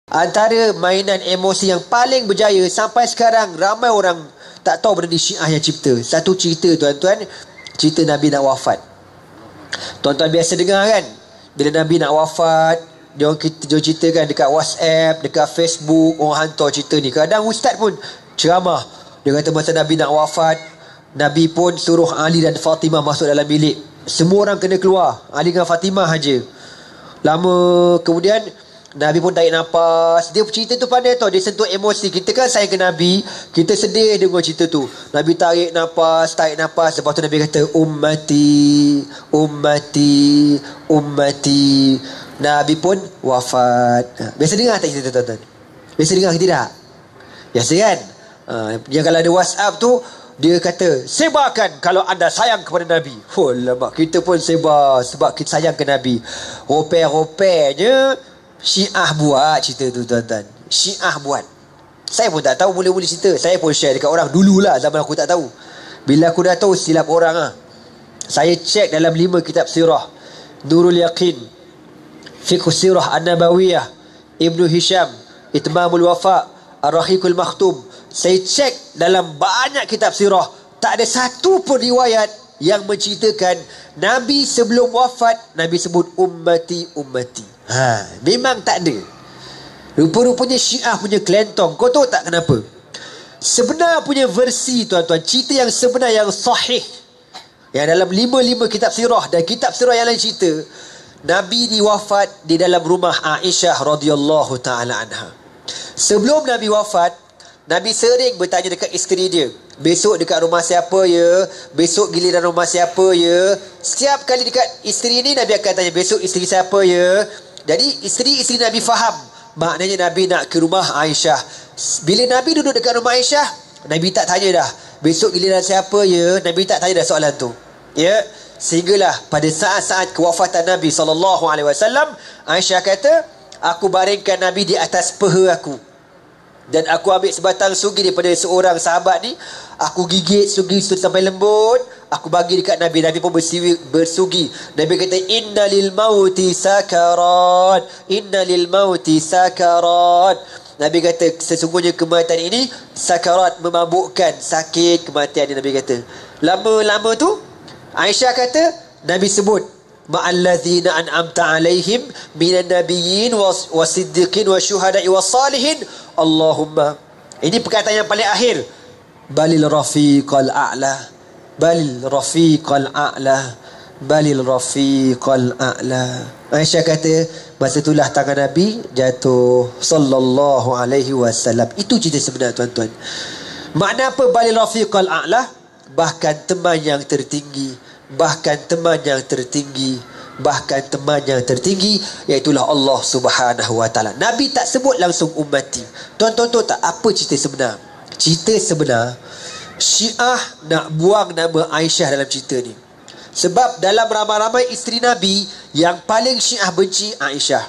Antara mainan emosi yang paling berjaya sampai sekarang, ramai orang tak tahu benda ni Syiah yang cipta. Satu cerita tuan-tuan, cerita Nabi nak wafat. Tuan-tuan biasa dengar kan, bila Nabi nak wafat, dia ceritakan dekat WhatsApp, dekat Facebook, orang hantar cerita ni. Kadang ustaz pun ceramah, dia kata masa Nabi nak wafat, Nabi pun suruh Ali dan Fatimah masuk dalam bilik. Semua orang kena keluar, Ali dengan Fatimah aja. Lama kemudian Nabi pun tarik nafas. Dia cerita tu pandai tau, dia sentuh emosi. Kita kan sayang ke Nabi, kita sedih dengar cerita tu. Nabi tarik nafas. Lepas tu Nabi kata, ummati, ummati, ummati. Nabi pun wafat. Biasa dengar tak cerita tuan-tuan? Biasa dengar ke tidak? Biasa kan? Yang kalau ada WhatsApp tu, dia kata, sebarkan kalau anda sayang kepada Nabi. Oh lama, kita pun sebar sebab kita sayang ke Nabi. Roper-ropernya Syiah buat cerita tu tuan-tuan. Syiah buat. Saya pun tak tahu mula-mula cerita. Saya pun share dekat orang dululah, zaman aku tak tahu. Bila aku dah tahu, silap orang lah. Saya cek dalam 5 kitab sirah. Nurul Yaqin, Fiqh Sirah An-Nabawiyah, Ibnu Hisham, Itmamul Wafa, Ar-Rahiqul Makhtum. Saya cek dalam banyak kitab sirah, tak ada satu pun riwayat yang menceritakan Nabi sebelum wafat Nabi sebut ummati, ummati. Memang tak ada. Rupa-rupanya Syiah punya kelentong. Kau tahu tak kenapa? Sebenar punya versi tuan-tuan, cerita yang sebenar yang sahih, yang dalam 5 kitab sirah dan kitab sirah yang lain cerita, Nabi wafat di dalam rumah Aisyah radhiyallahu taala anha. Sebelum Nabi wafat, Nabi sering bertanya dekat isteri dia, besok dekat rumah siapa ya, besok giliran rumah siapa ya. Setiap kali dekat isteri ni, Nabi akan tanya, besok isteri siapa ya. Jadi isteri Nabi faham, maknanya Nabi nak ke rumah Aisyah. Bila Nabi duduk dekat rumah Aisyah, Nabi tak tanya dah, besok giliran siapa ya. Nabi tak tanya dah soalan tu, ya. Sehinggalah pada saat-saat kewafatan Nabi SAW, Aisyah kata, aku baringkan Nabi di atas peha aku, dan aku ambil sebatang sugi daripada seorang sahabat ni, aku gigit sugi sampai lembut, aku bagi dekat Nabi. Nabi pun bersugi. Nabi kata, inna lil mauti sakarat, inna lil mauti sakarat. Nabi kata, sesungguhnya kematian ini sakarat, memabukkan, sakit kematian ni. Nabi kata, lama-lama tu Aisyah kata, Nabi sebut, ma'allazina an'amta alaihim minan nabiyyin wasiddiqin wasyuhada'i wassalihin Allahumma. Ini perkataan yang paling akhir, balil rafiqal a'la, balil rafiqal a'la, balil rafiqal a'la. Aisyah kata, masa itulah tangan Nabi jatuh sallallahu alaihi wasallam. Itu cerita sebenar tuan-tuan. Makna apa balil rafiqal a'la? Bahkan teman yang tertinggi, bahkan teman yang tertinggi, bahkan teman yang tertinggi, iaitulah Allah Subhanahu wa taala. Nabi tak sebut langsung ummati. Tuan-tuan tahu tak apa cerita sebenar? Cerita sebenar, Syiah nak buang nama Aisyah dalam cerita ni. Sebab dalam ramai-ramai isteri Nabi, yang paling Syiah benci Aisyah.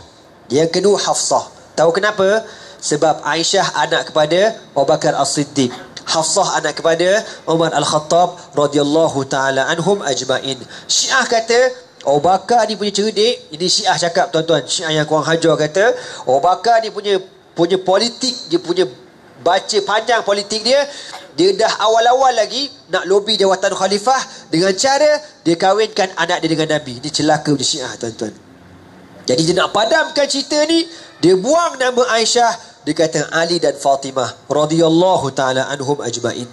Yang kedua Hafsah. Tahu kenapa? Sebab Aisyah anak kepada Abu Bakar As-Siddiq, Hafsah anak kepada Umar Al-Khattab radhiyallahu taala anhum ajmain. Syiah kata Abu Bakar ni punya cerdik. Ini Syiah cakap tuan-tuan, Syiah yang kurang hajar kata, Abu Bakar ni punya politik, dia punya baca panjang politik dia. Dia dah awal-awal lagi nak lobby jawatan khalifah dengan cara dia kahwinkan anak dia dengan Nabi. Ini celaka punya Syiah tuan-tuan. Jadi dia nak padamkan cerita ni, dia buang nama Aisyah, dia kata Ali dan Fatimah radhiyallahu taala anhum ajmain.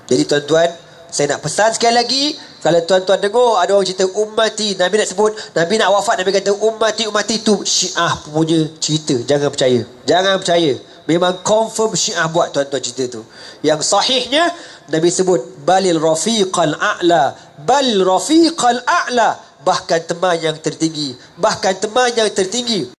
Jadi tuan-tuan, saya nak pesan sekali lagi, kalau tuan-tuan dengar ada orang cerita ummati, Nabi nak sebut, Nabi nak wafat, Nabi kata ummati, ummati, tu Syiah punya cerita. Jangan percaya, jangan percaya. Memang confirm Syiah buat tuan-tuan cerita tu. Yang sahihnya Nabi sebut balil rafiqal a'la, bal rafiqal a'la, bahkan teman yang tertinggi, bahkan teman yang tertinggi.